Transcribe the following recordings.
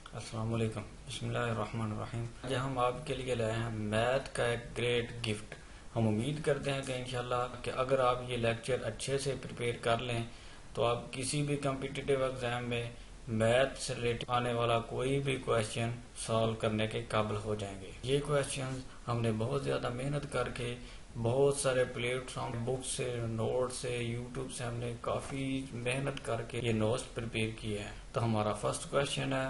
अस्सलाम वालेकुम। बिस्मिल्लाहिर्रहमानिर्रहीम। आज हम आपके लिए लाए हैं मैथ का एक ग्रेट गिफ्ट। हम उम्मीद करते हैं कि इंशाल्लाह कि अगर आप ये लेक्चर अच्छे से प्रिपेयर कर लें तो आप किसी भी कम्पिटिटिव एग्जाम में मैथ से रिलेटेड आने वाला कोई भी क्वेश्चन सॉल्व करने के काबिल हो जाएंगे। ये क्वेश्चन हमने बहुत ज़्यादा मेहनत करके बहुत सारे प्लेटफॉर्म, बुक से, नोट से, यूट्यूब से हमने काफ़ी मेहनत करके ये नोट्स प्रिपेयर किए हैं। तो हमारा फर्स्ट क्वेश्चन है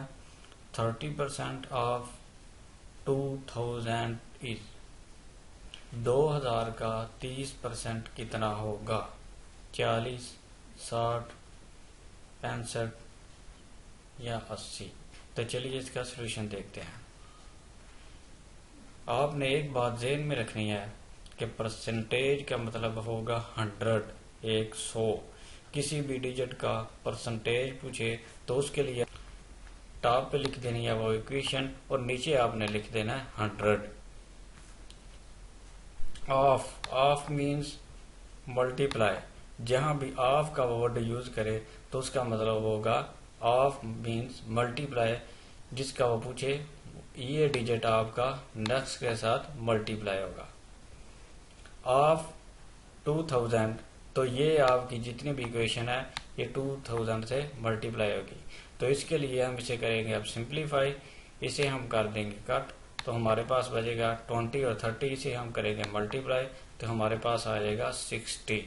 30% ऑफ 2000 इज 2000 का 30% कितना होगा? 40, 60, 65 या 80? तो चलिए इसका सोल्यूशन देखते हैं। आपने एक बात ज़हन में रखनी है कि परसेंटेज का मतलब होगा 100, 100। किसी भी डिजिट का परसेंटेज पूछे तो उसके लिए टॉप पे लिख देनी है वो इक्वेशन और नीचे आपने लिख देना है 100। Of means multiply. जहां भी ऑफ का वर्ड यूज करे तो उसका मतलब होगा ऑफ मीन्स मल्टीप्लाई। जिसका वो पूछे ये डिजिट आपका नेक्स्ट के साथ मल्टीप्लाई होगा। ऑफ 2000 तो ये आपकी जितनी भी इक्वेशन है ये 2000 से मल्टीप्लाई होगी। तो इसके लिए हम इसे करेंगे अब सिंप्लीफाई। इसे हम कर देंगे कट तो हमारे पास बचेगा 20 और 30। इसे हम करेंगे मल्टीप्लाई तो हमारे पास आ जाएगा 60।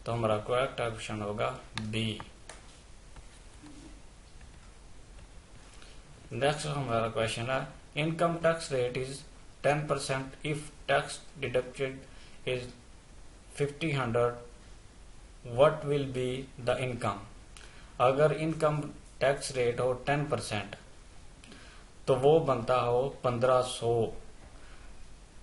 तो हमारा करेक्ट ऑप्शन होगा बी। नेक्स्ट हमारा क्वेश्चन है income tax rate is 10% if tax deducted is 50, what will be the income? अगर इनकम टैक्स रेट हो 10% तो वो बनता हो 1500।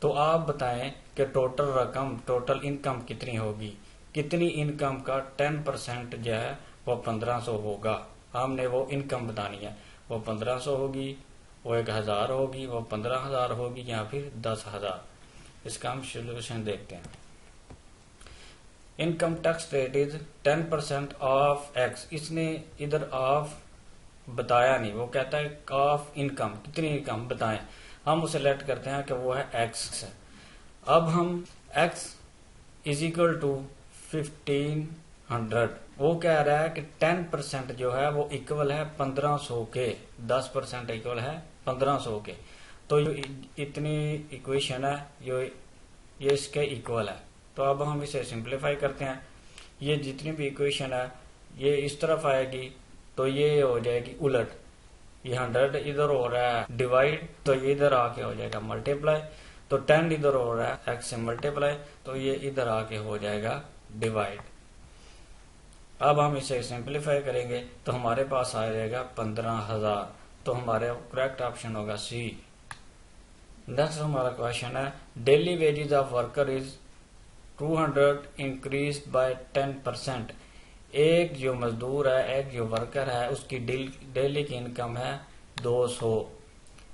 तो आप बताएं कि टोटल रकम, टोटल इनकम कितनी होगी? कितनी इनकम का 10% जो है वो 1500 होगा। हमने वो इनकम बतानी है। वो 1500 होगी, वो 1000 होगी, वो 15000 होगी या फिर 10000। इसका हम सोल्यूशन देखते हैं। Income tax rate is 10% of x. इसने इधर ऑफ बताया नहीं, वो कहता है ऑफ इनकम, कितनी इनकम बताएं। हम उसे लेट करते हैं कि वो है एक्स। अब हम एक्स इज इक्वल टू 1500। वो कह रहा है कि 10% जो है वो इक्वल है 1500 के, 10% इक्वल है 1500 के। तो इतनी इक्वेशन है ये इसके इक्वल है। तो अब हम इसे सिंप्लीफाई करते हैं। ये जितनी भी इक्वेशन है ये इस तरफ आएगी तो ये हो जाएगी उलट। ये 100 इधर हो रहा है डिवाइड तो ये इधर आके हो जाएगा मल्टीप्लाई। तो 10 इधर हो रहा है एक्स से मल्टीप्लाई तो ये इधर आके हो जाएगा डिवाइड। अब हम इसे सिंप्लीफाई करेंगे तो हमारे पास आ जाएगा 15000। तो हमारे करेक्ट ऑप्शन होगा सी। नेक्स्ट हमारा क्वेश्चन है daily wages of worker is 200 increase by 10%। एक जो मजदूर है, एक जो वर्कर है, उसकी डेली की इनकम है 200।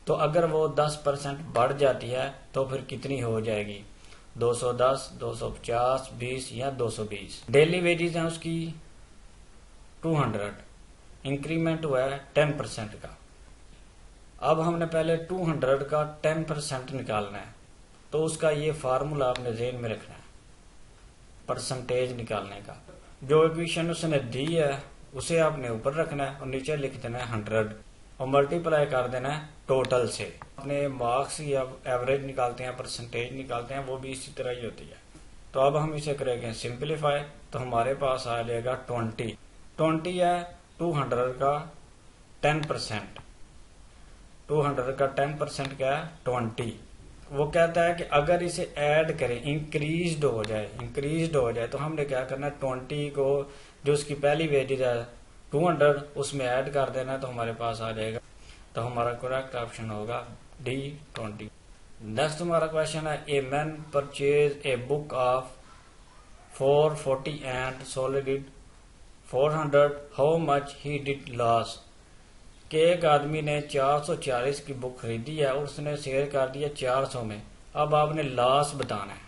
तो अगर वो 10% बढ़ जाती है तो फिर कितनी हो जाएगी? 210, 250, 20 या 220। डेली वेजेस है उसकी 200, इंक्रीमेंट हुआ है 10% का। अब हमने पहले 200 का 10% निकालना है तो उसका ये फार्मूला आपने ज़हन में रखना है परसेंटेज निकालने का। जो इक्वेशन उसने दी है उसे आपने ऊपर रखना है और नीचे लिख देना है 100 और मल्टीप्लाई कर देना है टोटल से। अपने मार्क्स या एवरेज निकालते हैं, परसेंटेज निकालते हैं, वो भी इसी तरह ही होती है। तो अब हम इसे करेंगे सिंप्लीफाई तो हमारे पास आ जाएगा 20 है 200 का 10%। 200 का 10% क्या है 20। वो कहता है कि अगर इसे ऐड करें, इंक्रीज्ड हो जाए तो हमने क्या करना है 20 को जो उसकी पहली वेजेज है 200 उसमें ऐड कर देना है तो हमारे पास आ जाएगा। तो हमारा करेक्ट ऑप्शन होगा डी 20। नेक्स्ट हमारा क्वेश्चन है a man purchase a book of 440 and sold it 400, how much he did loss? कि एक आदमी ने 440 की बुक खरीदी है और उसने शेयर कर दिया 400 में। अब आपने लॉस बताना है।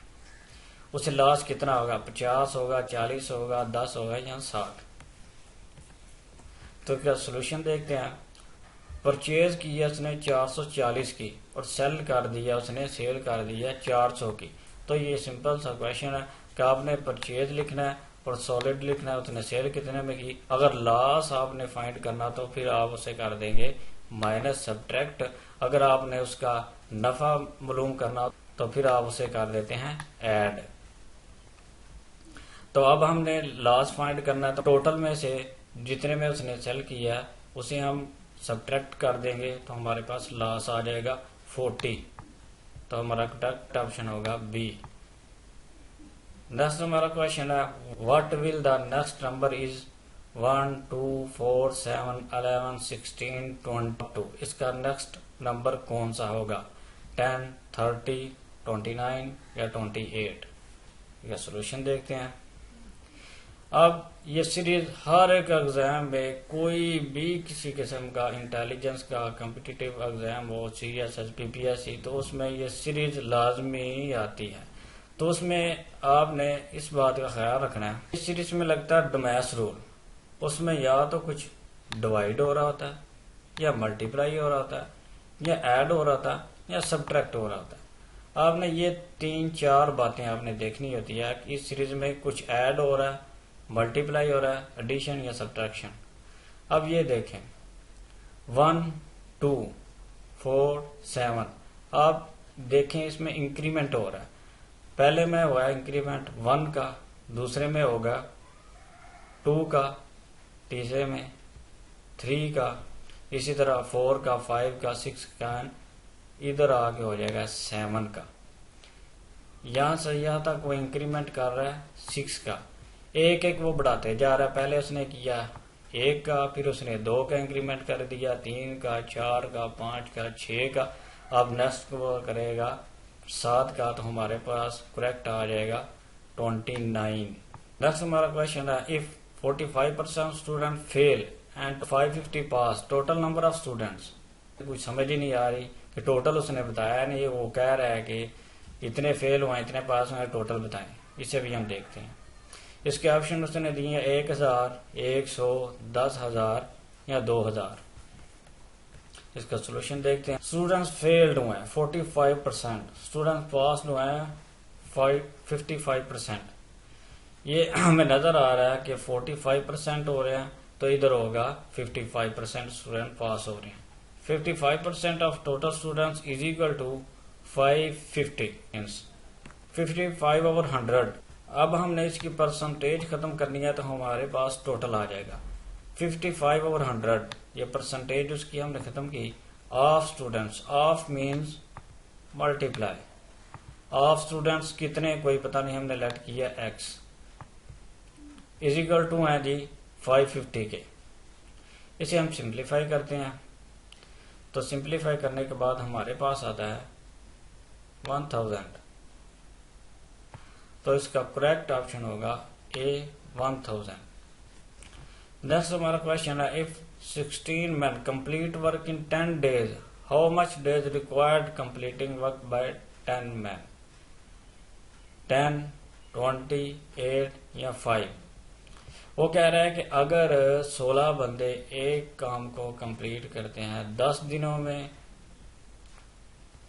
उसे लॉस कितना होगा? 50 होगा, 40 होगा, 10 होगा या 60? तो क्या सोल्यूशन देखते हैं। परचेज की है उसने 440 की और सेल कर दिया, उसने सेल कर दिया 400 की। तो ये सिंपल सा क्वेश्चन है कि आपने परचेज लिखना है और सॉलिड लिखना है, उसने सेल कितने में की। अगर लॉस आपने फाइंड करना तो फिर आप उसे कर देंगे माइनस सब्ट्रैक्ट। अगर आपने उसका नफा मालूम करना तो फिर आप उसे कर देते हैं ऐड। तो अब हमने लॉस फाइंड करना है, तो टोटल में से जितने में उसने सेल किया उसे हम सब्ट्रैक्ट कर देंगे, तो हमारे पास लॉस आ जाएगा 40। तो हमारा करेक्ट ऑप्शन होगा बी। नेक्स्ट हमारा क्वेश्चन है what will the next number is 1 2 4 7 11 16 22। इसका नेक्स्ट नंबर कौन सा होगा, 10 30 29 या 28। इसका सोल्यूशन देखते हैं। अब ये सीरीज हर एक एग्जाम में कोई भी किसी किस्म का इंटेलिजेंस का कॉम्पिटिटिव एग्जाम हो, CSS PPSC, तो उसमें ये सीरीज लाजमी आती है। तो उसमें आपने इस बात का ख्याल रखना है, इस सीरीज में लगता है डोमेस रूल, उसमें या तो कुछ डिवाइड हो रहा होता है या मल्टीप्लाई हो रहा होता है या ऐड हो रहा होता है या सब्ट्रैक्ट हो रहा होता है। आपने ये 3-4 बातें आपने देखनी होती है कि इस सीरीज में कुछ ऐड हो रहा है, मल्टीप्लाई हो रहा है, एडिशन या सब्ट्रैक्शन। अब ये देखें 1 2 4 7, आप देखें इसमें इंक्रीमेंट हो रहा है। पहले में हुआ इंक्रीमेंट 1 का, दूसरे में होगा 2 का, तीसरे में 3 का, इसी तरह 4 का, 5 का, 6 का, इधर आगे हो जाएगा 7 का। यहां से यहां तक वो इंक्रीमेंट कर रहा है 6 का, एक एक वो बढ़ाते जा रहा है। पहले उसने किया 1 का, फिर उसने 2 का इंक्रीमेंट कर दिया, 3 का, 4 का, 5 का, 6 का। अब नेक्स्ट वो करेगा 7 का, तो हमारे पास करेक्ट आ जाएगा 29। नेक्स्ट हमारा क्वेश्चन है if 45% student fail and 550 pass, total number of students. कुछ समझ ही नहीं आ रही कि टोटल उसने बताया नहीं, वो कह रहा है कि इतने फेल हुए इतने पास हुए, टोटल बताएं। इसे भी हम देखते हैं। इसके ऑप्शन उसने दिए हैं 1000, 100, 10,000 या 2000। इसका सोल्यूशन देखते हैं। स्टूडेंट्स फेल्ड हुए हैं 45%, स्टूडेंट्स पास हुए हैं 55%। ये हमें नजर आ रहा है कि 45% हो रहे हैं, तो इधर होगा 55% स्टूडेंट पास हो रहे हैं। 55% of total students is equal to 550 means 55 over 100। अब हमने इसकी परसेंटेज खत्म करनी है, तो हमारे पास टोटल आ जाएगा 55 ओवर 100। ये परसेंटेज उसकी हमने खत्म की। Of students, of means multiply, of students कितने कोई पता नहीं, हमने लेट किया x इज इक्वल टू है जी 550 के। इसे हम सिंप्लीफाई करते हैं, तो सिंप्लीफाई करने के बाद हमारे पास आता है 1000। तो इसका करेक्ट ऑप्शन होगा ए 1000। नेक्स्ट हमारा क्वेश्चन है if 16 men complete work in 10 days, how much days required completing work by 10 men, 10, 20, 8 या 5। वो कह रहा है कि अगर 16 बंदे एक काम को कंप्लीट करते हैं 10 दिनों में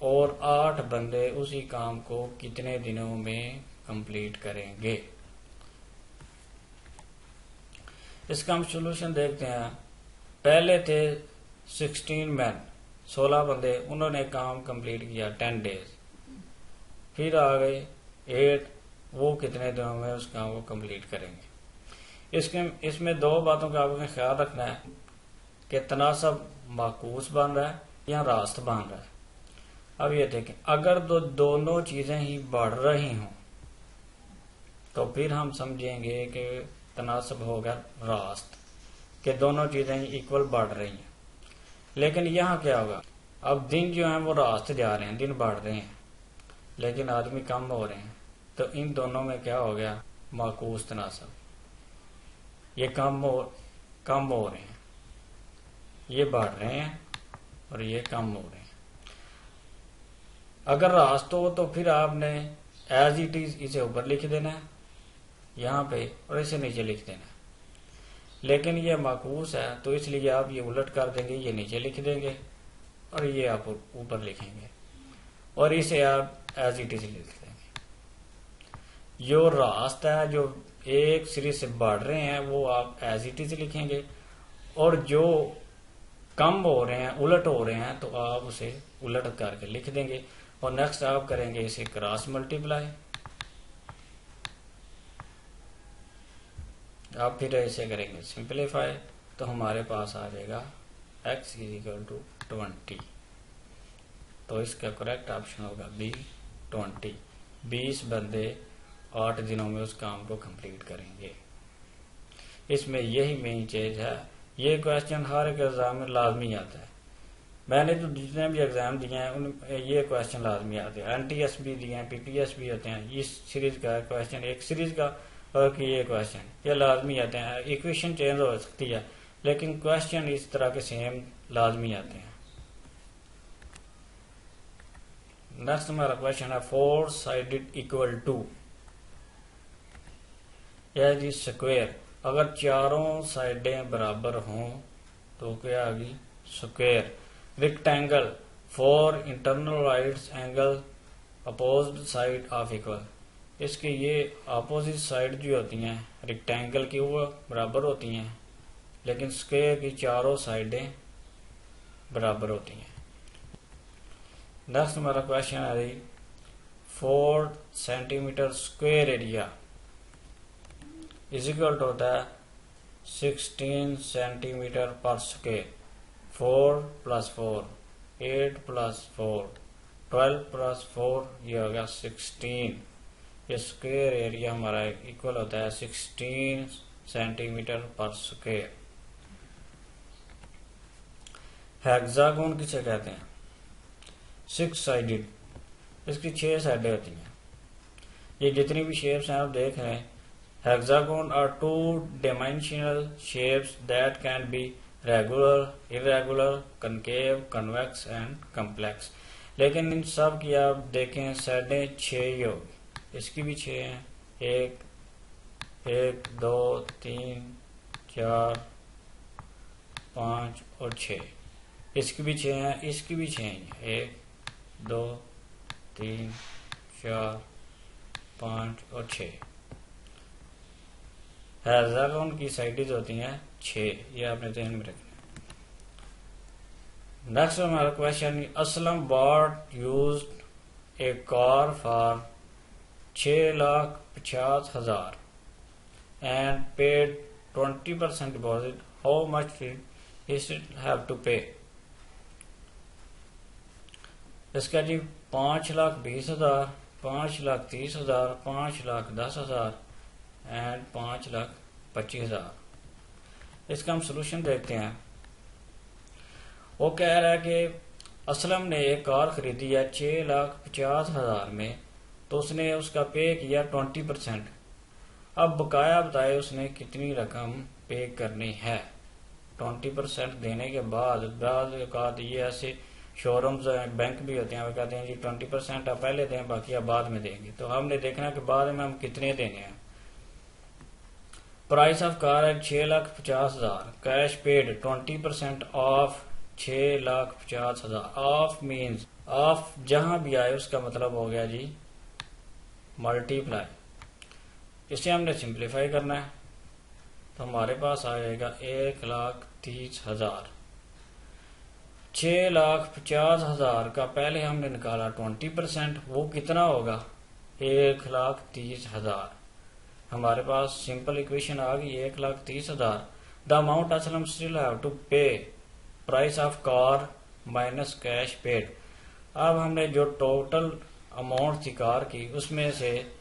और 8 बंदे उसी काम को कितने दिनों में कंप्लीट करेंगे। इसका हम सोल्यूशन देखते हैं। पहले थे 16 मैन, 16 बंदे, उन्होंने काम कंप्लीट किया 10 डेज। फिर आ गए 8, वो कितने दिनों में उस काम को कंप्लीट करेंगे। इसमें 2 बातों का आपको ख्याल रखना है कि तनासब माकूस बन रहा है या रास्त बन रहा है। अब ये देखें, अगर दोनों चीजें ही बढ़ रही हों तो फिर हम समझेंगे कि तनासब होगा रास्त, कि दोनों चीजें ही इक्वल बढ़ रही हैं। लेकिन यहाँ क्या होगा, अब दिन जो है वो रास्त जा रहे हैं, दिन बढ़ रहे हैं, लेकिन आदमी कम हो रहे हैं, तो इन दोनों में क्या हो गया, माकूस तनासब। ये कम हो रहे हैं, ये बढ़ रहे हैं और ये कम हो रहे हैं। अगर रास्त हो तो फिर आपने एज इट इज इसे ऊपर लिख देना है यहाँ पे और इसे नीचे लिख देना है। लेकिन ये माकूस है तो इसलिए आप ये उलट कर देंगे, ये नीचे लिख देंगे और ये आप ऊपर लिखेंगे और इसे आप एज इट इज लिख देंगे। जो रास्ता है जो एक सिरे से बढ़ रहे हैं वो आप एज इट इज लिखेंगे और जो कम हो रहे हैं, उलट हो रहे हैं, तो आप उसे उलट करके लिख देंगे और नेक्स्ट आप करेंगे इसे क्रॉस मल्टीप्लाई। आप फिर इसे करेंगे सिंप्लीफाई तो हमारे पास आ जाएगा x = 20। तो इसका करेक्ट ऑप्शन होगा बी 20। 20 बंदे 8 दिनों में उस काम को कंप्लीट करेंगे। इसमें यही मेन चीज है। ये क्वेश्चन हर एक एग्जाम में लाजमी आता है। मैंने तो जितने भी एग्जाम दिए हैं उन ये क्वेश्चन लाजमी आते हैं। NTS भी दिए हैं, PPS भी होते हैं। इस सीरीज का क्वेश्चन, एक सीरीज का और कि ये क्वेश्चन ये लाजमी आते हैं। इक्वेशन चेंज हो सकती है लेकिन क्वेश्चन इस तरह के सेम लाजमी आते हैं। नेक्स्ट हमारा क्वेश्चन है 4 साइडेड इक्वल टू यह जी स्क्वायर। अगर चारों साइडें बराबर हों तो क्या आ गई square. Rectangle 4 internal rights angle opposed side of equal. इसकी ये अपोजिट साइड जो होती हैं रेक्टेंगल की वो बराबर होती हैं लेकिन स्क्वायर की चारों साइडें बराबर होती हैं। नेक्स्ट हमारा क्वेश्चन है 4 centimetre square area is equal to होता है 16 सेंटीमीटर पर स्क्वायर। 4 + 4 8 + 4 12 + 4 ये होगा 16। ये स्क्वायर एरिया हमारा इक्वल होता है 16 सेंटीमीटर पर स्क्वायर। हेक्सागोन किसे कहते हैं? 6 साइडेड। इसकी 6 साइडें होती हैं। ये जितनी भी शेप्स हैं आप देख रहे हैं। Hexagon are 2-dimensional shapes that can be regular, irregular, concave, convex and complex। लेकिन इन सब की आप देखें साइडें 6 ही होगी। इसकी भी 6 हैं। 1 2 3 4 5 और 6। इसकी भी 6 हैं, इसकी भी 6 हैं। 1 2 3 4 5 और 6। हेक्सागोन की साइडें होती हैं 6। ये आपने ध्यान में रखना। नेक्स्ट हमारा question Aslam bought used a car for 6,50,000 and paid 20% deposit. How much he should have to pay? इसका जी 5,20,000, 5,30,000, 5,10,000 एंड 5,25,000। इसका हम सोल्यूशन देखते हैं। वो कह रहा है कि असलम ने एक कार खरीदी है 6,50,000 में, तो उसने उसका पे किया 20%। अब बकाया बताए उसने कितनी रकम पे करनी है। 20% देने के बाद ये ऐसे शोरूम्स बैंक भी होते हैं, वो कहते हैं जी 20% आप पहले दें बाकी आप बाद में देंगे। तो हमने देखना है कि बाद में हम कितने देने हैं। प्राइस ऑफ कार है 6,50,000। Cash paid 20% of 6,50,000। Of means of जहां भी आए उसका मतलब हो गया जी मल्टीप्लाई। इसे हमने सिंप्लीफाई करना है तो हमारे पास आ जाएगा 1,30,000। 6,50,000 का पहले हमने निकाला 20%, वो कितना होगा 1,30,000। हमारे पास सिंपल इक्वेशन आ गई 1,30,000। The amount Aslam still have to pay price of car minus cash paid. अब हमने जो टोटल अमाउंट थी कार की उसमें से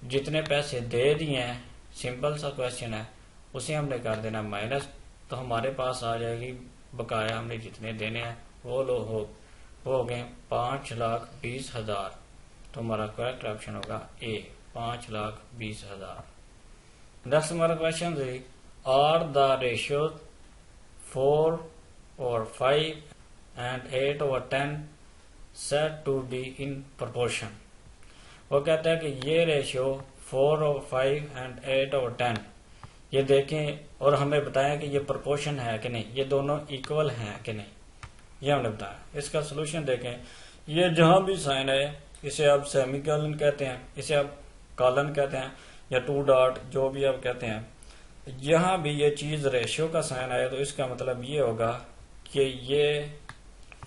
जितने पैसे दे दिए हैं, सिंपल सा क्वेश्चन है, उसे हमने कर देना माइनस। तो हमारे पास आ जाएगी बकाया हमने जितने देने हैं वो हो गए 5,20,000। तो हमारा करेक्ट ऑप्शन होगा ए 5,20,000। नेक्स्ट हमारा क्वेश्चन है are the ratio 4/5 and 8/10 set to be in proportion. वो कहता है कि ये रेशियो 4/5 एंड 8/10 ये देखें और हमें बताएं कि ये प्रोपोर्शन है कि नहीं, ये दोनों इक्वल हैं कि नहीं, ये हमने बताया। इसका सोल्यूशन देखें, ये जहां भी साइन है इसे आप सेमीकोलन कहते हैं, इसे आप कॉलन कहते हैं या टू डॉट जो भी आप कहते हैं। यहां भी ये चीज रेशियो का साइन आए तो इसका मतलब ये होगा कि ये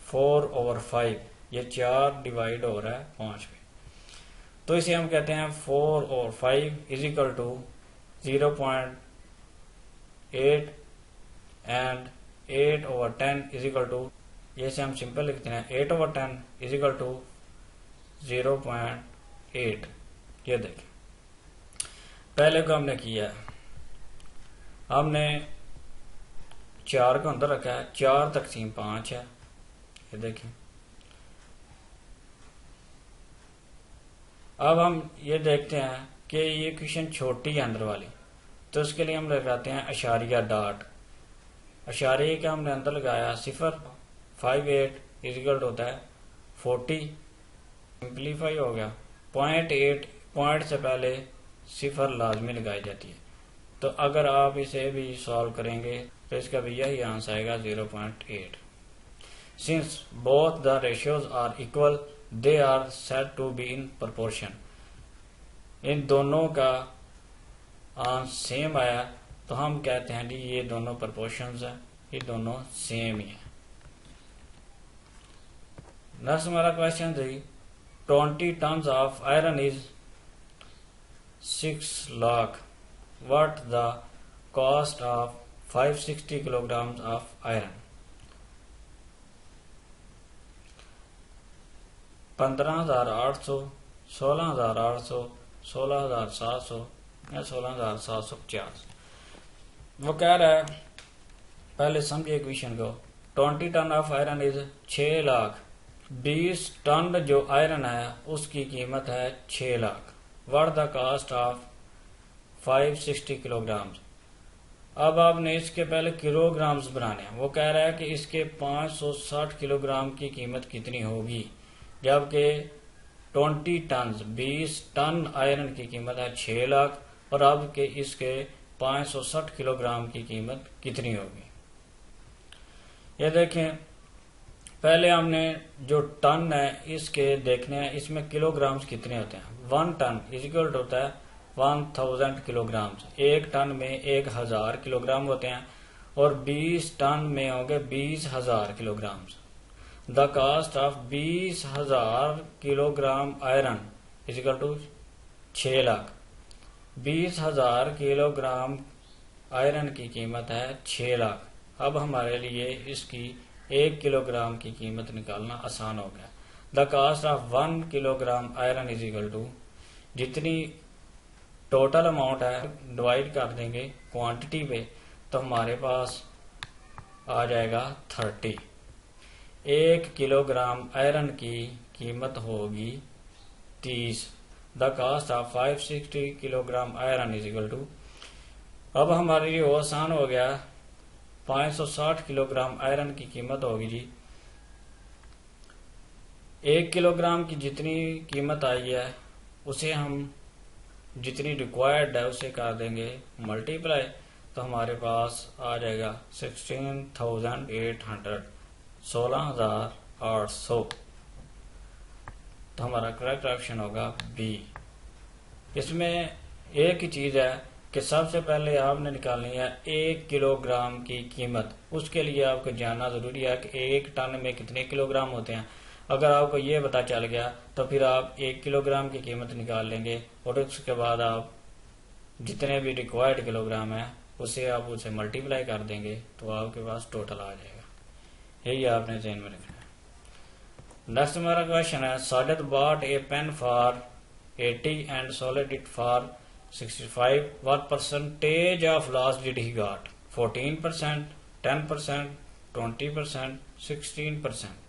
4/5, ये 4 डिवाइड हो रहा है 5 पे, तो इसे हम कहते हैं 4/5 is equal to 0.8 and 8/10 is equal to, ये से हम सिंपल लिखते हैं 8/10 इज इक्वल टू 0.8। ये देखें पहले को हमने किया, हमने 4 को अंदर रखा है, 4 तकसीम 5 है, ये देखें। अब हम ये देखते हैं कि ये इक्वेशन छोटी है अंदर वाली, तो उसके लिए हम लगाते हैं अशारिया डॉट। अशारिया का हमने अंदर लगाया 0.58 इजिकल होता है 40, सिंप्लीफाई हो गया 0.8, पॉइंट से पहले 0 लाजमी लगाई जाती है। तो अगर आप इसे भी सॉल्व करेंगे तो इसका भी यही आंसर आएगा 0.8। Since both the ratios are equal they are said to be in proportion. इन दोनों का आंसर सेम आया तो हम कहते हैं जी ये दोनों प्रोपोर्शंस हैं, ये दोनों सेम ही हैं। नेक्स्ट हमारा क्वेश्चन थी 20 tons of iron is 6 lakh, what the cost of 560 kilograms of iron. 15,800, 16,800, 16,700 या 16,750। वो कह रहा है, पहले समझिए इक्वेशन को, 20 ton of iron is 6 lakh, 20 ton जो आयरन है उसकी कीमत है 6 lakh. What the cost of 560 kilograms. अब आपने इसके पहले किलोग्राम्स बनाने हैं। वो कह रहा है कि इसके 560 किलोग्राम की कीमत कितनी होगी, जबकि 20 टन 20 टन आयरन की कीमत है 6 लाख और अब के इसके 560 किलोग्राम की कीमत कितनी होगी। ये देखें, पहले हमने जो टन है इसके देखने हैं, इसमें किलोग्राम्स कितने होते हैं। 1 टन इज इक्वल होता है 1000 किलोग्राम्स। 1 टन में 1000 किलोग्राम होते हैं और 20 टन में होंगे 20,000 kilograms. The cost of 20,000 kilogram iron is equal to 6 lakh. 20,000 kilogram iron की कीमत है 6 लाख। अब हमारे लिए इसकी 1 किलोग्राम की कीमत निकालना आसान हो गया। The cost of 1 kilogram iron is equal to, जितनी टोटल अमाउंट है डिवाइड कर देंगे क्वांटिटी पे तो हमारे पास आ जाएगा 30। 1 किलोग्राम आयरन की कीमत होगी 30। The cost of 560 kilogram iron is equal to, अब हमारे लिए वो आसान हो गया, 560 किलोग्राम आयरन की कीमत होगी जी 1 किलोग्राम की जितनी कीमत आई है उसे हम जितनी रिक्वायर्ड है उसे कर देंगे मल्टीप्लाई, तो हमारे पास आ जाएगा 16,800, 16,800। तो हमारा करेक्ट ऑप्शन होगा बी। इसमें एक ही चीज है कि सबसे पहले आपने निकालनी है 1 किलोग्राम की कीमत। उसके लिए आपको जानना जरूरी है कि 1 टन में कितने किलोग्राम होते हैं। अगर आपको ये पता चल गया तो फिर आप 1 किलोग्राम की कीमत निकाल लेंगे और उसके बाद आप जितने भी रिक्वायर्ड किलोग्राम है उसे आप उसे मल्टीप्लाई कर देंगे तो आपके पास टोटल आ जाएगा। यही आपने ध्यान में रखना है। नेक्स्ट हमारा क्वेश्चन है, Sajid bought a pen for 80 and sold it for 65, what percentage of loss did he got? 14%, 10%, 20%, 16%।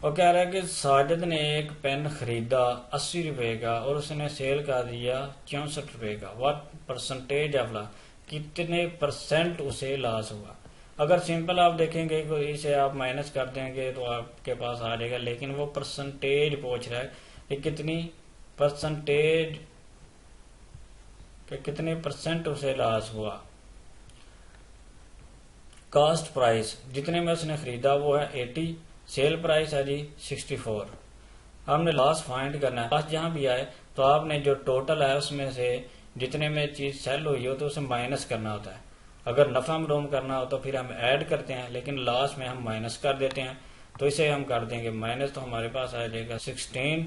और कह रहा है कि साजिद ने एक पेन खरीदा 80 रुपए का और उसने सेल कर दिया 64 रुपए का। व्हाट परसेंटेज ऑफ लॉस, कितने परसेंट उसे लॉस हुआ। अगर सिंपल आप देखेंगे कि इसे आप माइनस कर देंगे तो आपके पास आ जाएगा, लेकिन वो परसेंटेज पूछ रहा है कि कितनी परसेंटेज कि कितने परसेंट उसे लॉस हुआ। कॉस्ट प्राइस जितने में उसने खरीदा वो है 80, सेल प्राइस है जी 64। हमने लॉस फाइंड करना है। लॉस जहां भी आए तो आपने जो टोटल है उसमें से जितने में चीज सेल हुई हो तो उसे माइनस करना होता है। अगर नफा मरोम करना हो तो फिर हम ऐड करते हैं, लेकिन लॉस में हम माइनस कर देते हैं। तो इसे हम कर देंगे माइनस, तो हमारे पास आ जाएगा 16।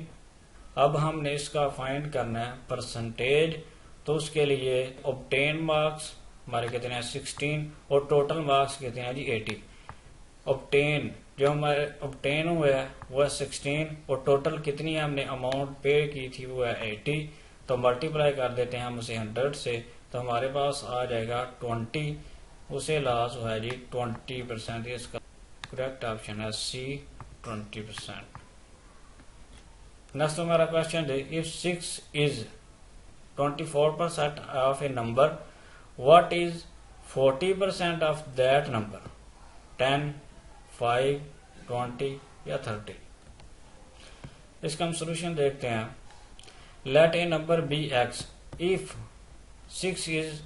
अब हमने इसका फाइंड करना है परसेंटेज, तो उसके लिए ऑब्टेन मार्क्स हमारे कितने हैं 16 और टोटल मार्क्स कितने हैं जी 80। ऑब्टेन जो हमारे ऑब्टेन हुआ है वो है 16 और टोटल कितनी है हमने अमाउंट पे की थी वो है 80। तो मल्टीप्लाई कर देते हैं हम उसे 100 से, तो हमारे पास आ जाएगा 20। उसे लॉस हुआ है जी 20%। इसका करेक्ट ऑप्शन है सी 20%। नेक्स्ट हमारा क्वेश्चन है, if 6 is 24% of A number, what is 40% of that number? 10, 5, 20 या 30? इसका हम सोल्यूशन देखते हैं। Let a number be X if 6 is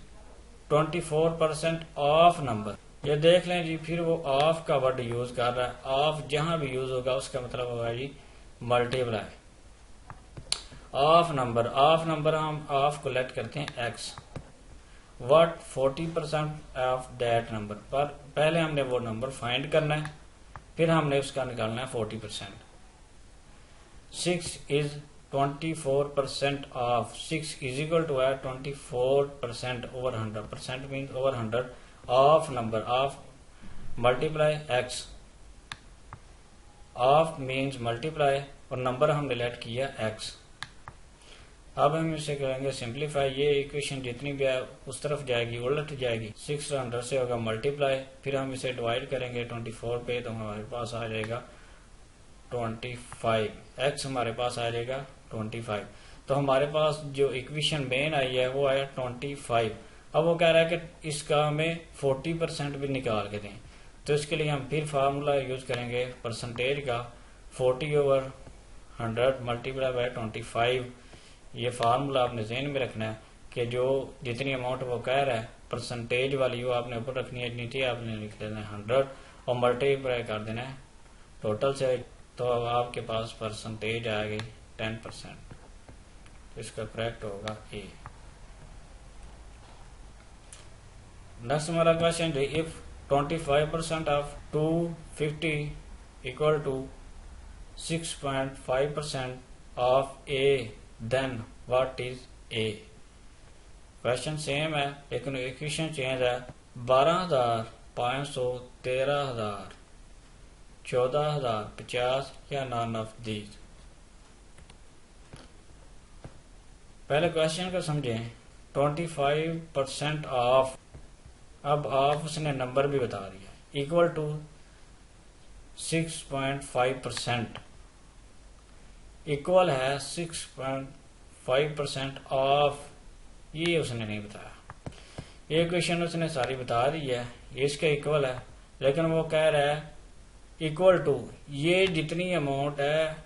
24% of number. ये देख लें जी, फिर वो ऑफ का वर्ड यूज कर रहा है। ऑफ जहां भी यूज होगा उसका मतलब होगा जी multiply. Of number, of number हम ऑफ को लेट करते हैं x. What 40% of that number, पर पहले हमने वो नंबर फाइंड करना है, फिर हमने उसका निकालना है 40%। 6 is 24% of 6 is equal to है 24% over 100%, means over 100 of number of multiply X. Of means multiply और नंबर हमने लेट किया एक्स। अब हम इसे करेंगे सिंप्लीफाई। ये इक्वेशन जितनी भी है उस तरफ जाएगी, उलट जाएगी। 6 100 से होगा मल्टीप्लाई, फिर हम इसे डिवाइड करेंगे 24 पे, तो हमारे पास आ जाएगा 25। एक्स हमारे पास आ जाएगा 25। तो हमारे पास जो इक्वेशन मेन आई है वो आया 25। अब वो कह रहा है कि इसका हमें 40% भी निकाल के दें, तो इसके लिए हम फिर फार्मूला यूज करेंगे परसेंटेज का। 40/100 मल्टीप्लाई बाय 25। ये फार्मूला आपने ज़हन में रखना है कि जो जितनी अमाउंट वो कह रहा है परसेंटेज वैल्यू आपने ऊपर रखनी है, नीचे आपने लिख देना है 100 और मल्टीप्लाई कर देना है टोटल से। तो अब आपके पास परसेंटेज आ गई 10%। तो इसका करेक्ट होगा ए। नेक्स्ट हमारा क्वेश्चन है, if 25% of 250 equal to 6.5% of A, then what is A? Question same है लेकिन इक्वेशन चेंज है। 12,500, 13,000, 14,050 या नॉन ऑफ दीज। पहले क्वेश्चन को समझें। 25% ऑफ, अब ऑफ उसने नंबर भी बता दिया, इक्वल टू 6.5%, इक्वल है 6.5% ऑफ, ये उसने नहीं बताया। ये क्वेश्चन उसने सारी बता दी है, ये इसके इक्वल है, लेकिन वो कह रहा है इक्वल टू, ये जितनी अमाउंट है,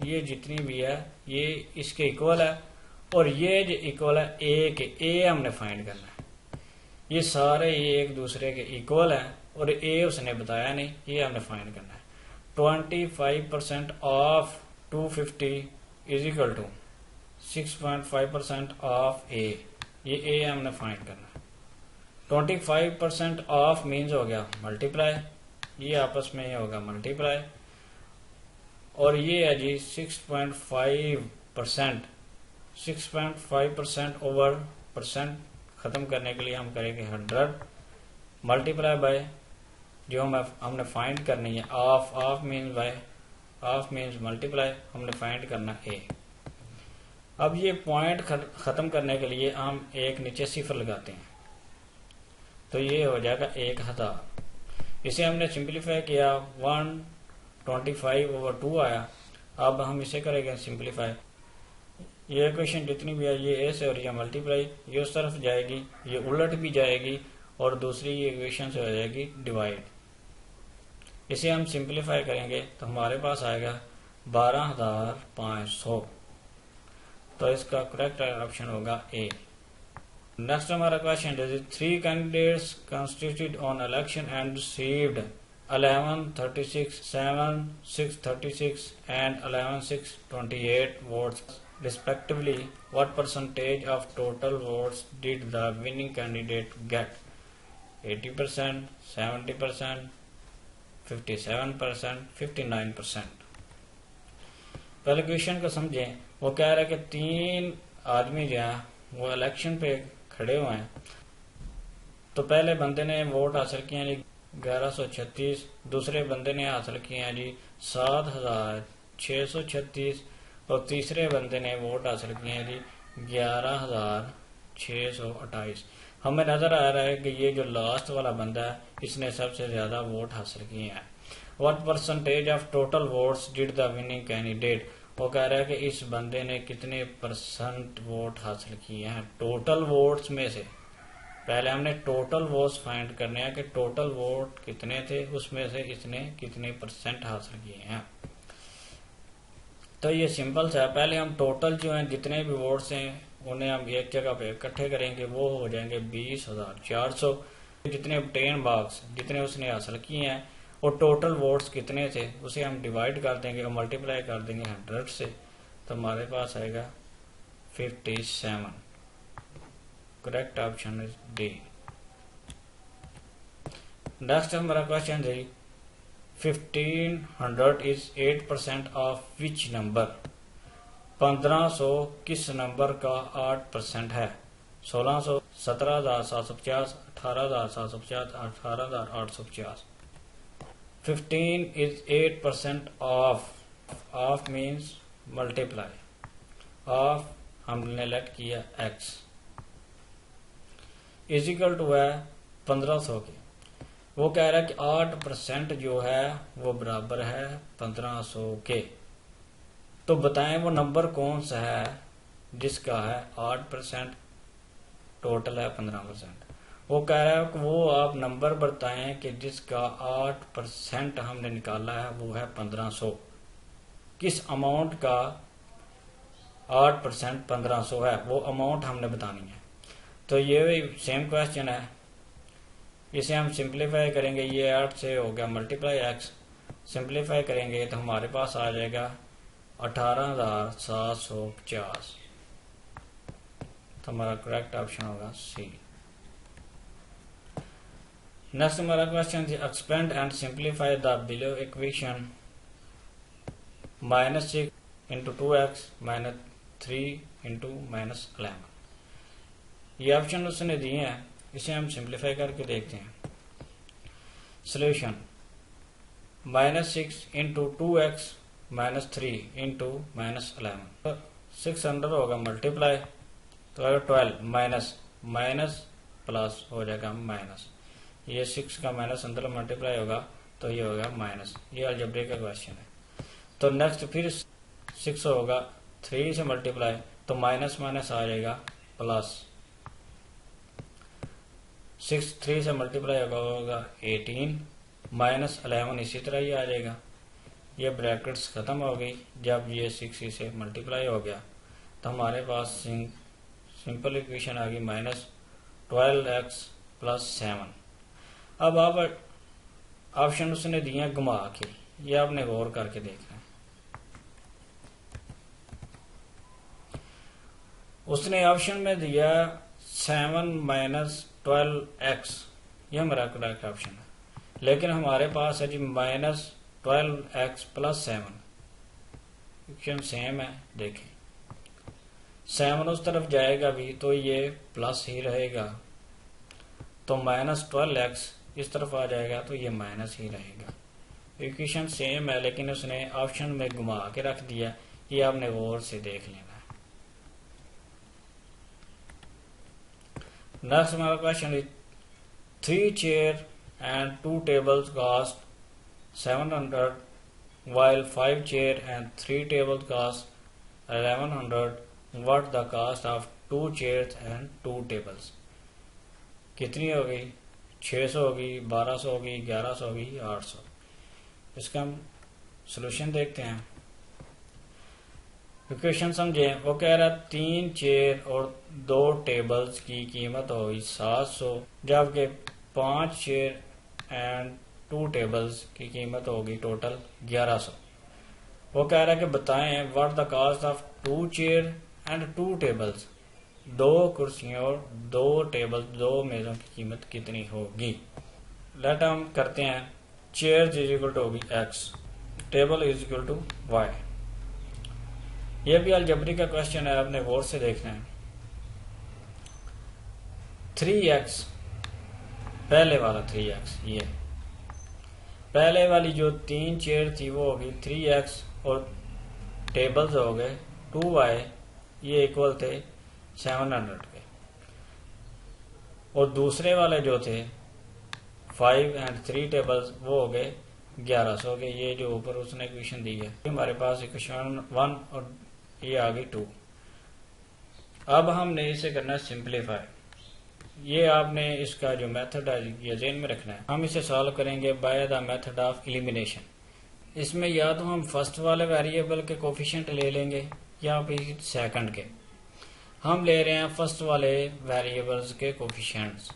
ये जितनी भी है, ये इसके इक्वल है, और ये जो इक्वल है ए के, ए हमने फाइंड करना है। ये सारे ये एक दूसरे के इक्वल है और ए उसने बताया नहीं, ये हमने फाइंड करना है। 25% of 250 is equal to 6.5% of A, ये ए हमने फाइंड करना है। 25% ऑफ मीन्स हो गया मल्टीप्लाई, ये आपस में ये होगा मल्टीप्लाई, और ये है जी 6.5%। 6.5% ओवर परसेंट खत्म करने के लिए हम करेंगे 100 मल्टीप्लाई बाय जो हमने फाइंड करनी है of. Of means by, of means multiply, हमने फाइंड करना ए। अब ये पॉइंट खत्म करने के लिए हम एक नीचे सिफर लगाते हैं, तो ये हो जाएगा 1000। इसे हमने सिंप्लीफाई किया, 125/2 आया। अब हम इसे करेंगे सिंप्लीफाई। ये इक्वेशन जितनी भी है ये ए से और ये मल्टीप्लाई, ये उस तरफ जाएगी, ये उलट भी जाएगी, और दूसरी ये इक्वेशन से हो जाएगी डिवाइड। इसे हम सिंप्लीफाई करेंगे तो हमारे पास आएगा 12,500। तो इसका करेक्ट ऑप्शन होगा ए। नेक्स्ट हमारा क्वेश्चन है 3 candidates constituted on election and received 1136, 7636 and 11628 votes respectively. What percentage of total votes did the winning candidate get? 80%, 70%, 57%, 59%. पहले क्वेश्चन को समझें। वो कह रहा है कि 3 आदमी जो हैं वो इलेक्शन पे खड़े हुए हैं। तो पहले बंदे ने वोट हासिल किए हैं जी 1136, दूसरे बंदे ने हासिल किए हैं जी 7636 और तीसरे बंदे ने वोट हासिल किए हैं जी 11628। हमें नजर आ रहा है कि ये जो लास्ट वाला बंदा है इसने सबसे ज्यादा वोट हासिल किए हैं। What percentage of total votes did the winning candidate? वो कह रहा है कि इस बंदे ने कितने परसेंट वोट हासिल किए हैं टोटल वोट्स में से। पहले हमने टोटल वोट्स फाइंड करने हैं कि टोटल वोट कितने थे, उसमें से इसने कितने परसेंट हासिल किए हैं। तो ये सिंपल सा है। पहले हम टोटल जो है जितने भी वोट्स हैं उन्हें हम एक जगह पे इकट्ठे करेंगे, वो हो जाएंगे 20,400। जितने ऑब्टेन मार्क्स जितने उसने हासिल किए हैं और टोटल वोट्स कितने थे उसे हम डिवाइड कर देंगे और मल्टीप्लाई कर देंगे 100 से, तो हमारे पास आएगा 57। Correct option is D. Next हमारा क्वेश्चन है 1500 इज 8% ऑफ विच नंबर? 1500 किस नंबर का 8% है? 1600, 17,750, 18,750, 18,850। 15 is 8% of means multiply of हमने लेट किया x इज इक्वल टू है 1500 के। वो कह रहा है कि 8% जो है वो बराबर है 1500 के। तो बताएं वो नंबर कौन सा है जिसका है 8%, टोटल है 15%। वो कह रहा है कि वो आप नंबर बताएं कि जिसका 8% हमने निकाला है वो है 1500। किस अमाउंट का 8% 1500 है वो अमाउंट हमने बतानी है। तो ये सेम क्वेश्चन है, इसे हम सिंप्लीफाई करेंगे। ये 8 से हो गया मल्टीप्लाई x, सिंप्लीफाई करेंगे तो हमारे पास आ जाएगा 18,750। तो हमारा करेक्ट ऑप्शन होगा सी। नेक्स्ट हमारा क्वेश्चन है expand and simplify the below equation -6 into 2x -3 into -11। ये ऑप्शन उसने दिए हैं, इसे हम सिंप्लीफाई करके देखते हैं। Solution -6 into 2x -3 into -11। 600 होगा मल्टीप्लाई तो 12 माइनस प्लस हो जाएगा माइनस। ये 6 का माइनस अंदर मल्टीप्लाई होगा तो ये होगा माइनस। ये अलजेब्रे का क्वेश्चन है। तो नेक्स्ट फिर 6 होगा 3 से मल्टीप्लाई तो माइनस माइनस आ जाएगा प्लस। 6 3 से मल्टीप्लाई होगा 18 -11 इसी तरह ही आ जाएगा। ये ब्रैकेट्स खत्म हो गई जब ये 6 से मल्टीप्लाई हो गया तो हमारे पास सिंपल इक्वेशन आ गई -12x + 7। अब आप ऑप्शन उसने दिए घुमा के, ये आपने गौर करके देखना है। उसने ऑप्शन में दिया 7 - 12x, ये हमारा करेक्ट ऑप्शन है। लेकिन हमारे पास है जी -12x + 7, ऑप्शन सेम है। देखें 7 उस तरफ जाएगा भी तो ये प्लस ही रहेगा, तो -12x इस तरफ आ जाएगा तो ये माइनस ही रहेगा। इक्वेशन सेम है लेकिन उसने ऑप्शन में घुमा के रख दिया, ये आपने गौर से देख लेना है। नेक्स्ट हमारा question is 3 chair and 2 tables cost 700 while 5 chair and 3 tables cost 1100. What the cost of 2 chairs and 2 tables? कितनी हो गई? 600 होगी, 1200 होगी, 1100 होगी, 800। इसका हम सोल्यूशन देखते हैं। इक्वेशन समझें। वो कह रहा 3 चेयर और 2 टेबल्स की कीमत होगी 700, जबकि 5 चेयर एंड 2 टेबल्स की कीमत होगी टोटल 1100। वो कह रहा है कि बताएं what the cost of 2 chair and 2 tables, 2 कुर्सियों और 2 टेबल 2 मेजों की कीमत कितनी होगी। लेट हम करते हैं चेयर इज इक्वल टू होगी x, table is equal to y। यह भी अलजबरी का क्वेश्चन है, आपने गौर से देखना है। 3x, पहले वाला 3x, ये पहले वाली जो 3 चेयर थी वो होगी 3x और टेबल्स हो गए 2y, ये इक्वल थे 700 के। और दूसरे वाले जो थे 5 एंड 3 टेबल्स वो हो गए 1100 के। ये जो ऊपर उसने इक्वेशन दी है, हमारे पास इक्वेशन 1 और ये आ गई 2। अब हमने इसे करना सिंप्लीफाई। ये आपने इसका जो मेथड है ये ज़हन में रखना है। हम इसे सॉल्व करेंगे by the method of elimination. इसमें या तो हम फर्स्ट वाले वेरिएबल के कोफिशिएंट ले लेंगे या फिर सेकंड के। हम ले रहे हैं फर्स्ट वाले वेरिएबल्स के कोफिशिएंट्स।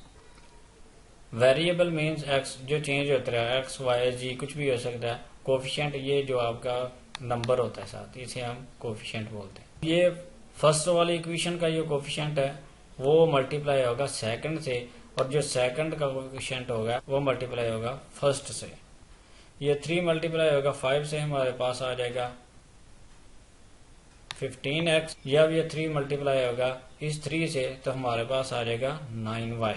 वेरिएबल मींस एक्स, जो चेंज होता है, एक्स वाई जी कुछ भी हो सकता है। कोफिशिएंट ये जो आपका नंबर होता है साथ, इसे हम कोफिशिएंट बोलते हैं। ये फर्स्ट वाली इक्वेशन का जो कोफिशिएंट है वो मल्टीप्लाई होगा सेकंड से, और जो सेकंड का कोफिशिएंट होगा वो मल्टीप्लाई होगा फर्स्ट से। ये 3 मल्टीप्लाई होगा 5 से, हमारे पास आ जाएगा 15x, या ये 3 मल्टीप्लाई होगा इस 3 से, तो हमारे पास आ जाएगा 9y।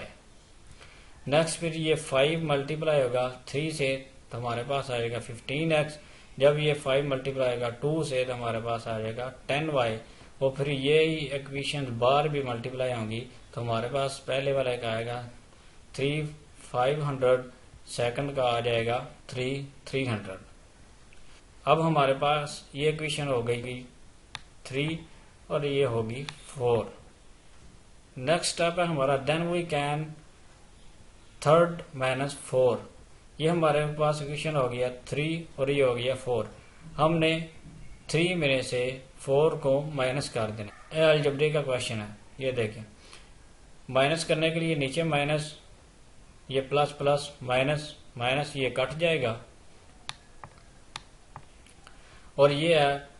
नेक्स्ट फिर ये 5 मल्टीप्लाई होगा 3 से, तो हमारे पास आ जाएगा 15x। जब ये 5 मल्टीप्लाई होगा 2 से, तो हमारे पास आ जाएगा 10y। और फिर ये ही इक्वेशन बार भी मल्टीप्लाई होंगी, तो हमारे पास पहले वाले का आएगा 500, सेकंड का आ जाएगा 300। अब हमारे पास ये इक्वेशन हो गई 3 और ये होगी 4। नेक्स्ट स्टेप है हमारा देन वी कैन 3 माइनस 4। ये हमारे पास इक्वेशन हो गया 3 और ये हो गया 4। हमने 3 में से 4 को माइनस कर देना। ये अलजेब्रा का क्वेश्चन है। ये देखें, माइनस करने के लिए नीचे माइनस, ये प्लस प्लस माइनस माइनस, ये कट जाएगा, और ये है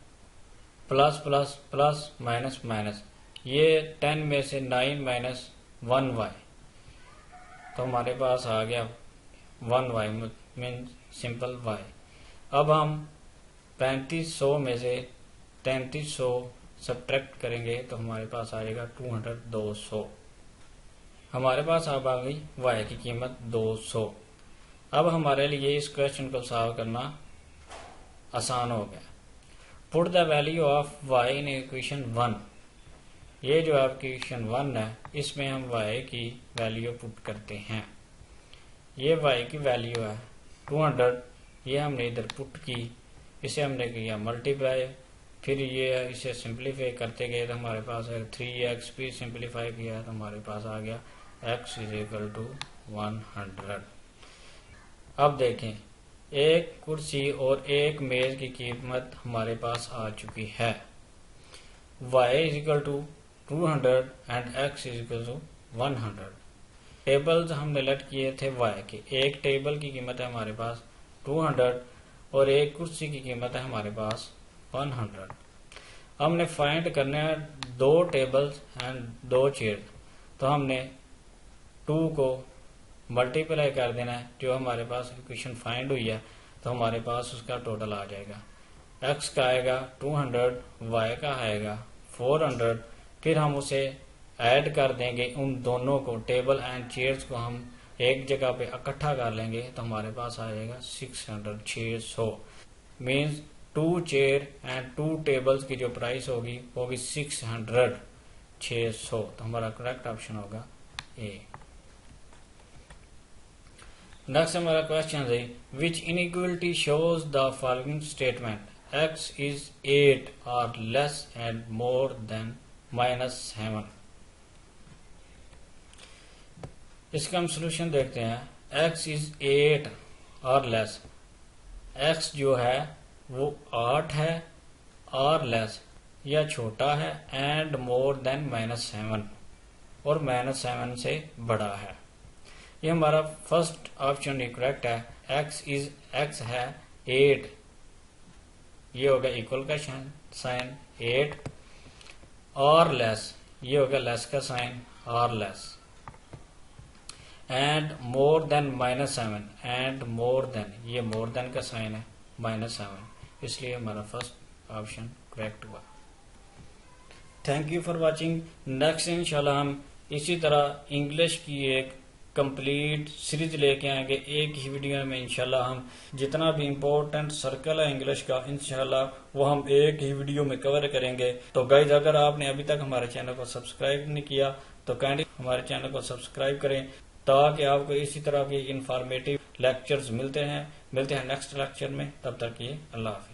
plus plus plus minus minus. ये 10 में से 9 माइनस 1y, तो हमारे पास आ गया 1y मीन सिंपल y। अब हम 3500 में से 3300 सब्ट्रैक्ट करेंगे, तो हमारे पास आएगा 200। हमारे पास अब आ गई y की कीमत 200। अब हमारे लिए इस क्वेश्चन को सॉल्व करना आसान हो गया। Put the value of y in equation 1। ये जो आपकी इक्वेशन 1 है, इसमें हम y की वैल्यू पुट करते हैं। ये y की वैल्यू है 200, ये हमने इधर पुट की, इसे हमने किया मल्टीप्लाई, फिर ये इसे सिंप्लीफाई करते गए तो हमारे पास है 3x, फिर सिंप्लीफाई किया तो हमारे पास आ गया x इज इक्वल टू 100। अब देखें, एक कुर्सी और एक मेज की कीमत हमारे पास आ चुकी है। y is equal to 200 and x is equal to 100। Tables हमने लेट किए थे y के। एक टेबल की कीमत है हमारे पास 200 और एक कुर्सी की कीमत है हमारे पास 100। हमने फाइंड करना है 2 टेबल्स एंड 2 चेयर, तो हमने 2 को मल्टीप्लाई कर देना है। जो हमारे पास इक्वेशन फाइंड हुई है, तो हमारे पास उसका टोटल आ जाएगा। x का आएगा 200, y का आएगा 400। फिर हम उसे ऐड कर देंगे, उन दोनों को, टेबल एंड चेयर्स को हम एक जगह पे इकट्ठा कर लेंगे, तो हमारे पास आ जाएगा 600 मीन्स 2 चेयर एंड 2 टेबल्स की जो प्राइस होगी वो होगी 600। तो हमारा करेक्ट ऑप्शन होगा ए। नेक्स्ट हमारा क्वेश्चन है which inequality shows the following statement x is 8 or less and more than -7। इसका हम सोल्यूशन देखते हैं। x is 8 और लेस, x जो है वो 8 है और लेस, या छोटा है एंड मोर देन -7 और -7 से बड़ा है। ये हमारा फर्स्ट ऑप्शन करेक्ट है। x है 8, ये होगा इक्वल का साइन 8 और लेस, ये होगा लेस का साइन और less. And more than -7 and more than, ये मोर देन का साइन है -7, इसलिए हमारा फर्स्ट ऑप्शन करेक्ट हुआ। Thank you for watching. Next इंशाल्लाह हम इसी तरह इंग्लिश की एक कंप्लीट सीरीज लेके आएंगे। एक ही वीडियो में इंशाल्लाह हम जितना भी इम्पोर्टेंट सर्कल है इंग्लिश का इंशाल्लाह वो हम एक ही वीडियो में कवर करेंगे। तो गाइज अगर आपने अभी तक हमारे चैनल को सब्सक्राइब नहीं किया तो काइंडली हमारे चैनल को सब्सक्राइब करें ताकि आपको इसी तरह के इंफॉर्मेटिव लेक्चर्स मिलते हैं नेक्स्ट लेक्चर में। तब तक ये अल्लाह हाफिज़।